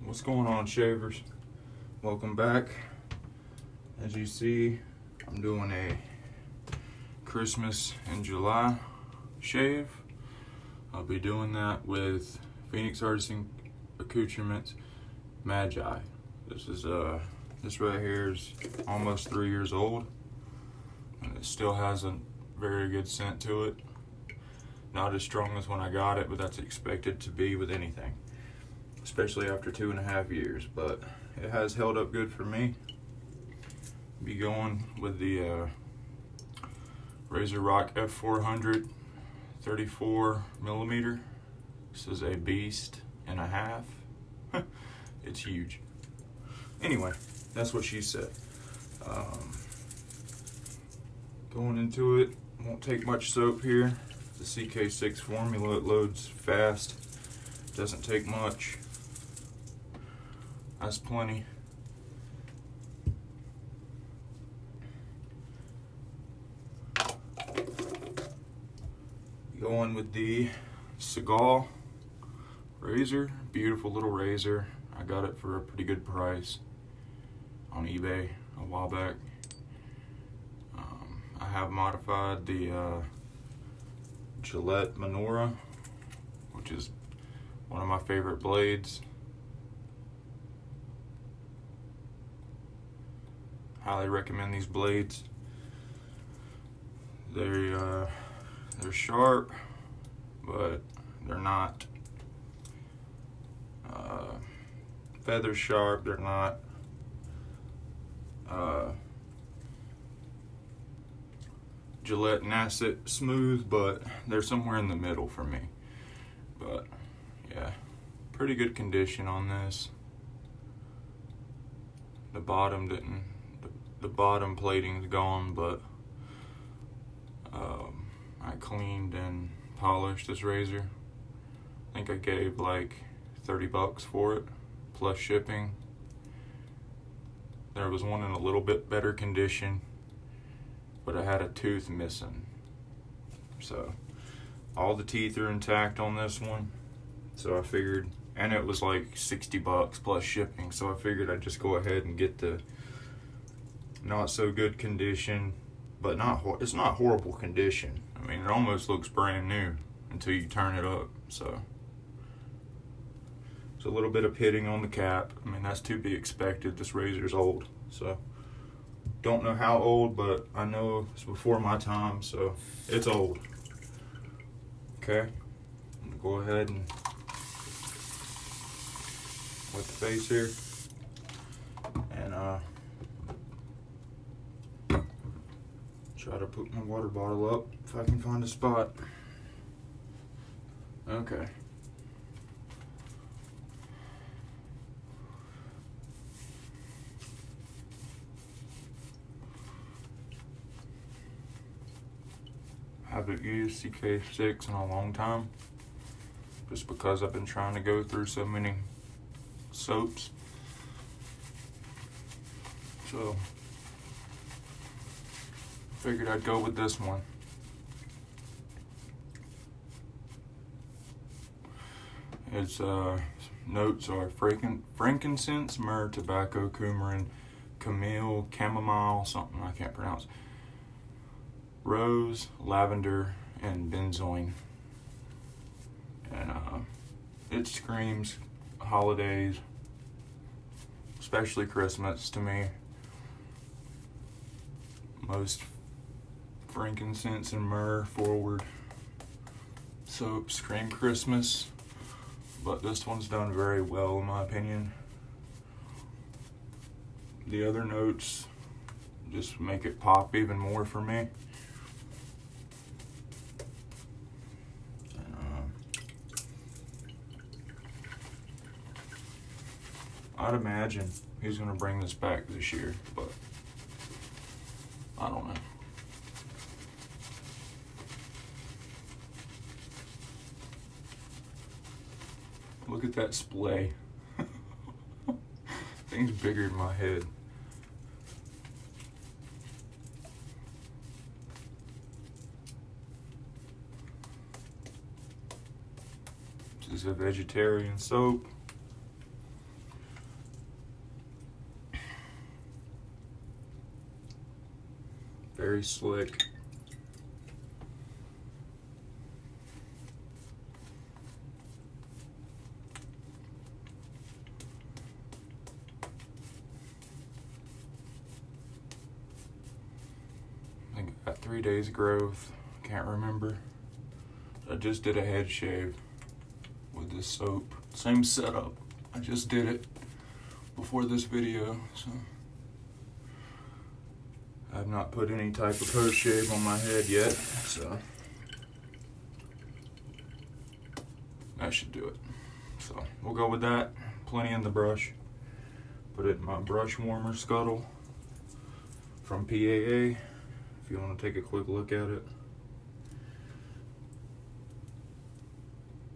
What's going on, shavers? Welcome back. As you see, I'm doing a Christmas in July shave. I'll be doing that with Phoenix Artisan Accoutrements Magi. This right here is almost 3 years old, and it still has a very good scent to it. Not as strong as when I got it, but that's expected to be with anything, especially after 2.5 years. But it has held up good for me. Be going with the Razor Rock F400 34 millimeter. This is a beast and a half. It's huge. Anyway, that's what she said. Going into it, won't take much soap here. The CK6 formula, it loads fast, doesn't take much. That's plenty. Going with the Seagal razor, beautiful little razor. I got it for a pretty good price on eBay a while back. I have modified the Gillette Menorah, which is one of my favorite blades. Highly recommend these blades. They're sharp, but they're not feather sharp. They're not Gillette Nasset smooth, but they're somewhere in the middle for me. But yeah, pretty good condition on this. The bottom plating's gone, but I cleaned and polished this razor. I think I gave like $30 for it, plus shipping. There was one in a little bit better condition, but I had a tooth missing. So all the teeth are intact on this one. So I figured, and it was like $60 plus shipping. So I figured I'd just go ahead and get the not so good condition, but it's not horrible condition. I mean, it almost looks brand new until you turn it up. So a little bit of pitting on the cap. I mean, that's to be expected. This razor's old, so don't know how old, but I know it's before my time, so it's old. Okay, I'm gonna go ahead and wet the face here, and try to put my water bottle up if I can find a spot. Okay. Haven't used CK6 in a long time, just because I've been trying to go through so many soaps. So figured I'd go with this one. Its notes are frankincense, myrrh, tobacco, coumarin, camille, chamomile, something I can't pronounce, rose, lavender, and benzoin. And it screams holidays, especially Christmas to me. Most frankincense and myrrh forward soaps scream Christmas, but this one's done very well in my opinion. The other notes just make it pop even more for me. I'd imagine he's going to bring this back this year, but I don't know. Look at that splay. Thing's bigger than my head. This is a vegetarian soap. very slick. I think I got 3 days growth. Can't remember. I just did a head shave with this soap. Same setup. I just did it before this video, so I've not put any type of post shave on my head yet, so that should do it. So we'll go with that. Plenty in the brush. Put it in my brush warmer Scuttle from PAA if you want to take a quick look at it.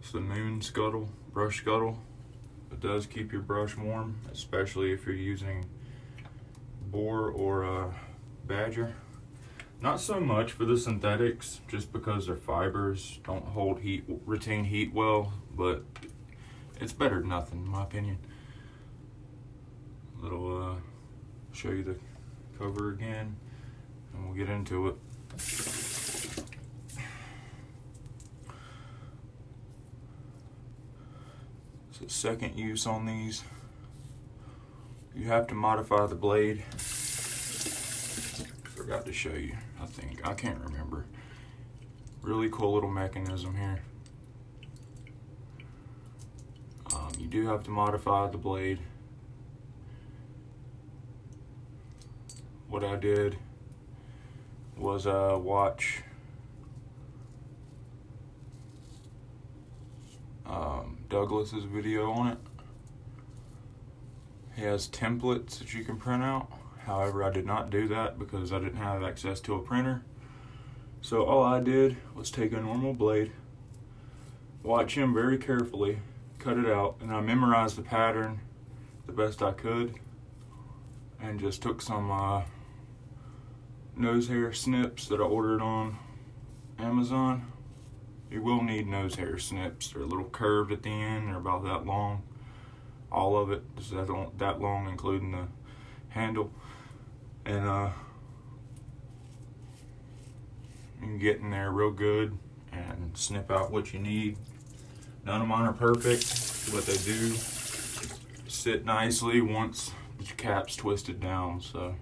It's the Moon Scuttle, brush Scuttle. It does keep your brush warm, especially if you're using boar or badger. Not so much for the synthetics, just because their fibers don't hold heat, retain heat well, but it's better than nothing in my opinion. Show you the cover again, and we'll get into it. So second use on these, you have to modify the blade. Forgot to show you, I can't remember. Really cool little mechanism here. You do have to modify the blade. What I did was watch Douglas's video on it. He has templates that you can print out. However, I did not do that because I didn't have access to a printer. So all I did was take a normal blade, watch him very carefully, cut it out, and I memorized the pattern the best I could, and just took some nose hair snips that I ordered on Amazon. You will need nose hair snips. They're a little curved at the end. They're about that long. All of it is that long, including the handle. And you can get in there real good and snip out what you need. None of mine are perfect, but they do sit nicely once the cap's twisted down. So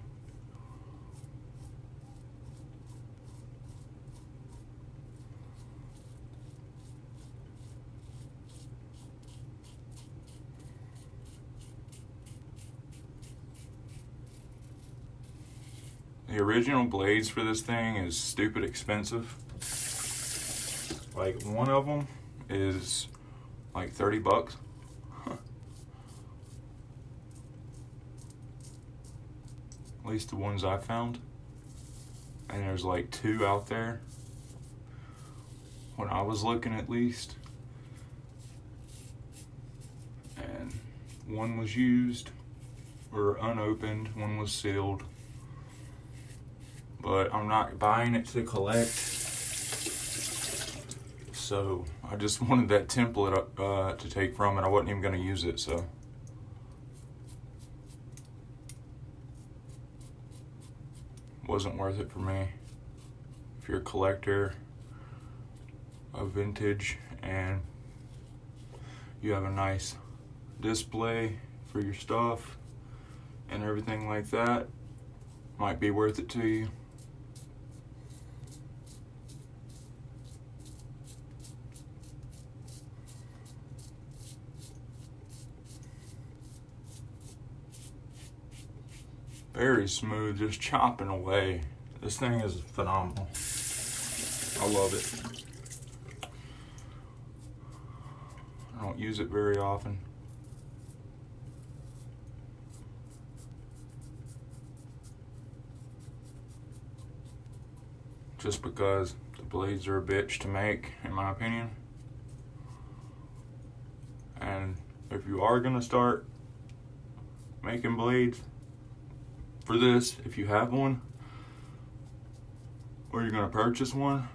the original blades for this thing is stupid expensive. Like one of them is like 30 bucks. At least the ones I found. And there's like 2 out there when I was looking, at least. And one was used or unopened, one was sealed. But I'm not buying it to collect, so I just wanted that template to take from it. I wasn't even going to use it, so wasn't worth it for me. If you're a collector of vintage and you have a nice display for your stuff and everything like that, might be worth it to you. Very smooth, just chopping away. This thing is phenomenal. I love it. I don't use it very often. Just because the blades are a bitch to make, in my opinion. And if you are gonna start making blades for this, if you have one, or you're gonna purchase one,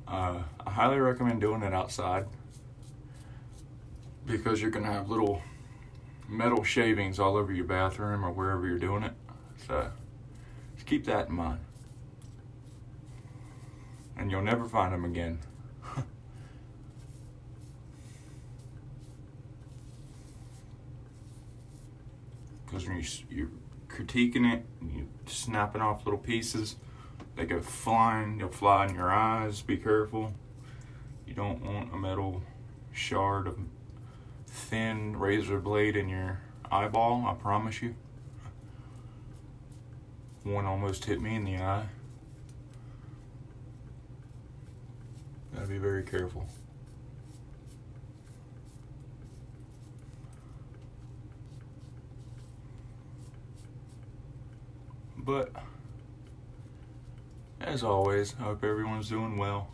I highly recommend doing it outside, because you're gonna have little metal shavings all over your bathroom or wherever you're doing it. So just Keep that in mind. And you'll never find them again. Because when you're critiquing it, and you're snapping off little pieces, they go flying, they'll fly in your eyes. Be careful. You don't want a metal shard of thin razor blade in your eyeball, I promise you. One almost hit me in the eye. Gotta be very careful. But, as always, I hope everyone's doing well.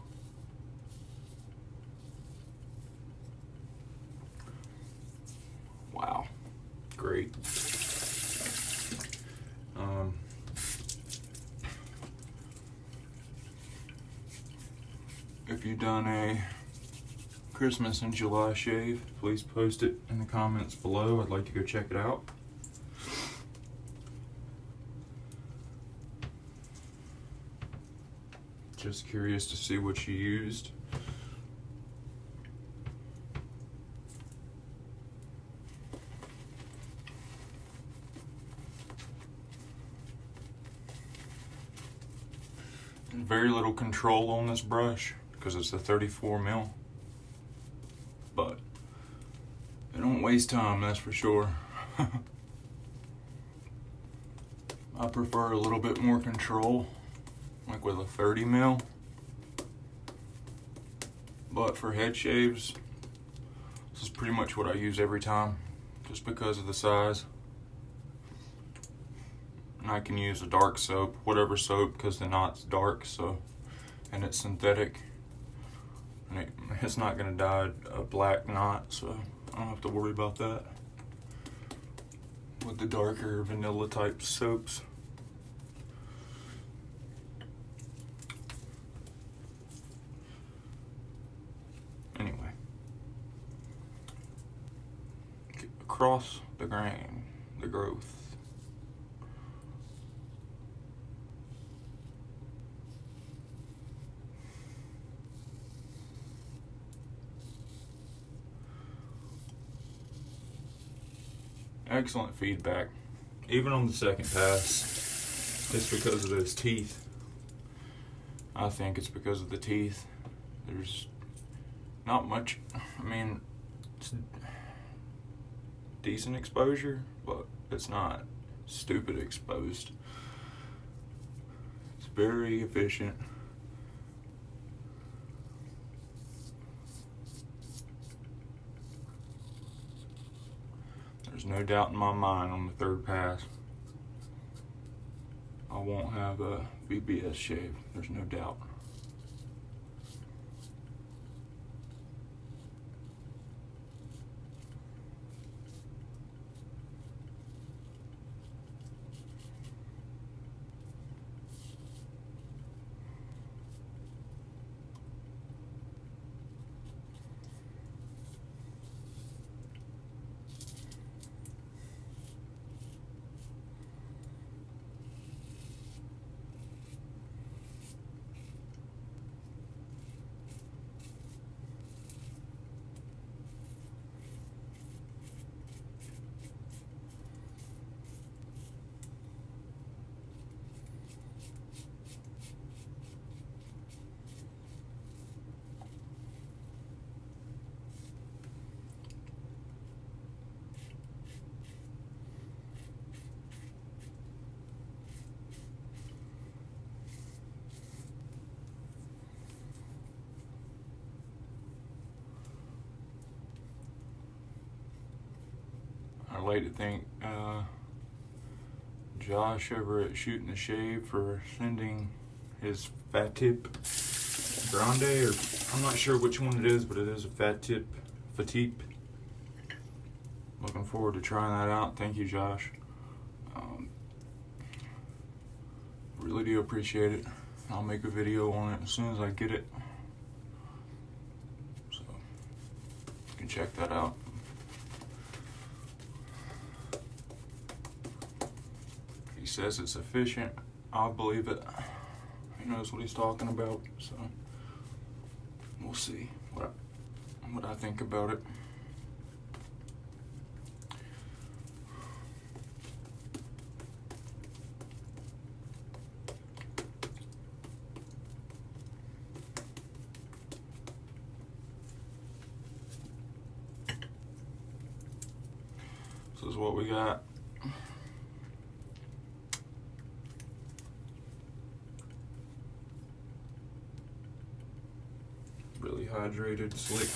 Wow. Great. If you've done a Christmas in July shave, please post it in the comments below. I'd like to go check it out. Just curious to see what you used. Very little control on this brush because it's a 34 mil, but it don't waste time, that's for sure. I prefer a little bit more control, like with a 30 mil, but for head shaves, this is pretty much what I use every time, just because of the size. And I can use a dark soap, whatever soap, because the knot's dark, so, and it's synthetic, and it's not going to dye a black knot, so I don't have to worry about that with the darker vanilla type soaps. Anyway, get across the grain, the growth. Excellent feedback, even on the second pass. It's because of those teeth. I think it's because of the teeth. There's not much, I mean, it's decent exposure, but it's not stupid exposed. It's very efficient. There's no doubt in my mind on the third pass I won't have a BBS shave. There's no doubt. I'd like to thank Josh over at Shooting the Shave for sending his fat tip grande, or I'm not sure which one it is, but it is a fat tip. Looking forward to trying that out. Thank you, Josh. Really do appreciate it. I'll make a video on it as soon as I get it, so you can check that out. He says it's efficient. I'll believe it. He knows what he's talking about, so we'll see what I think about it. This is what we got. Really hydrated, slick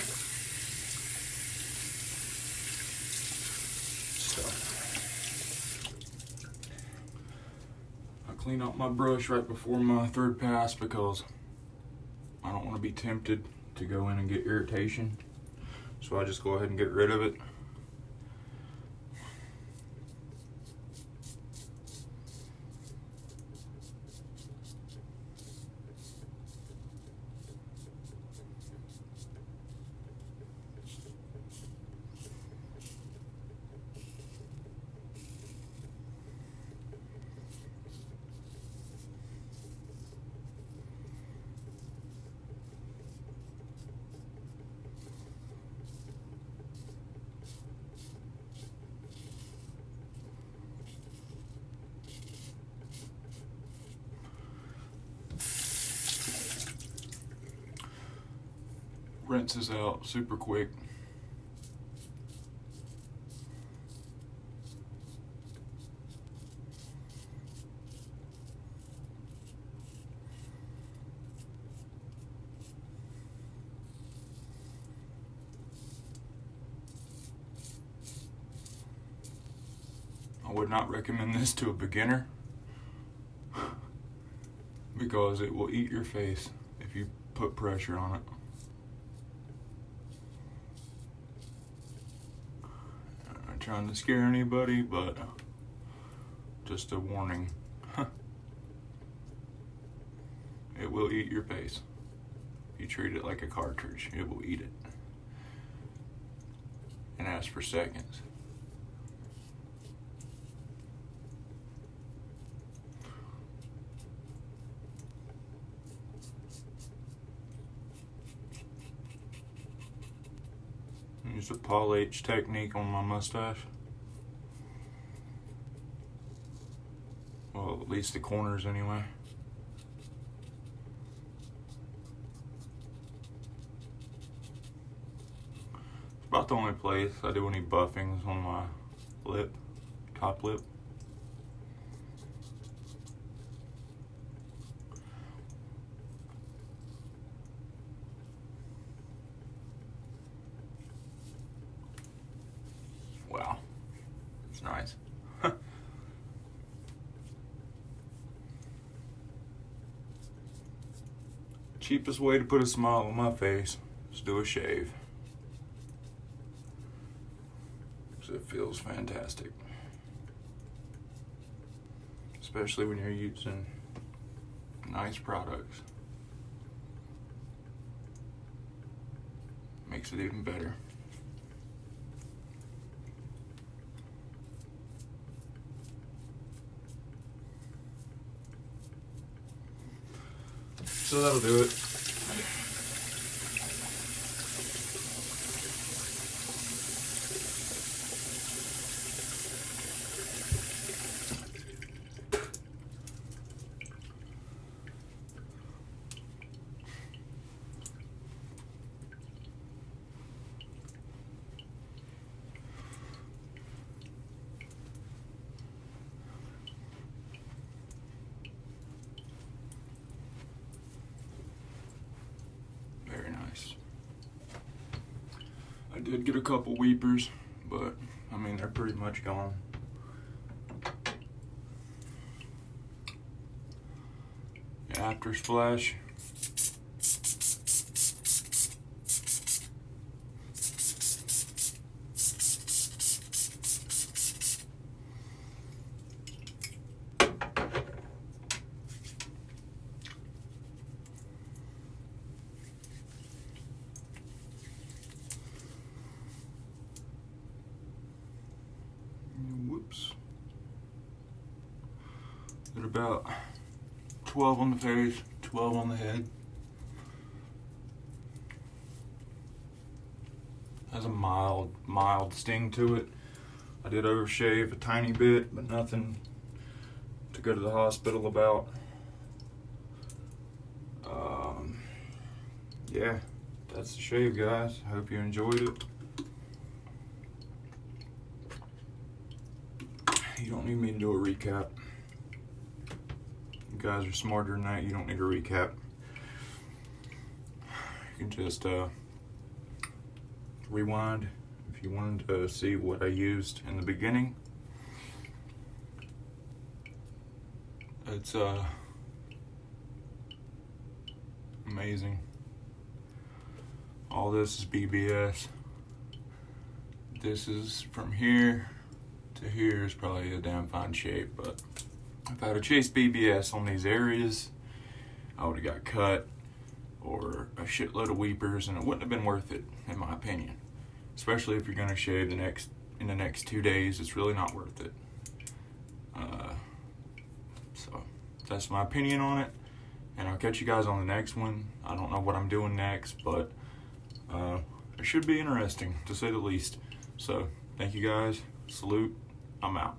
stuff. I clean up my brush right before my third pass because I don't want to be tempted to go in and get irritation. So I just go ahead and get rid of it. Rinses out super quick. I would not recommend this to a beginner because it will eat your face if you put pressure on it. I'm not trying to scare anybody, but just a warning. It will eat your face. If you treat it like a cartridge, it will eat it. And ask for seconds. Use the Paul H technique on my mustache. Well, at least the corners anyway. It's about the only place I do any buffings on my lip, top lip. Wow, it's nice. Cheapest way to put a smile on my face is do a shave. So it feels fantastic. Especially when you're using nice products. Makes it even better. So that'll do it. I did get a couple weepers, but I mean, they're pretty much gone. After splash. Whoops. At about 12 on the face, 12 on the head. Has a mild sting to it. I did overshave a tiny bit, but nothing to go to the hospital about. Yeah, that's the shave, guys. I hope you enjoyed it. You don't need me to do a recap. You guys are smarter than that. You don't need a recap. You can just rewind if you wanted to see what I used in the beginning. It's amazing. All this is BBS. This is from here to here is probably a damn fine shape, but if I had chased BBS on these areas, I would have got cut or a shitload of weepers, and it wouldn't have been worth it, in my opinion. Especially if you're gonna shave in the next 2 days, it's really not worth it. So that's my opinion on it, and I'll catch you guys on the next one. I don't know what I'm doing next, but it should be interesting, to say the least. So thank you guys. Salute. I'm out.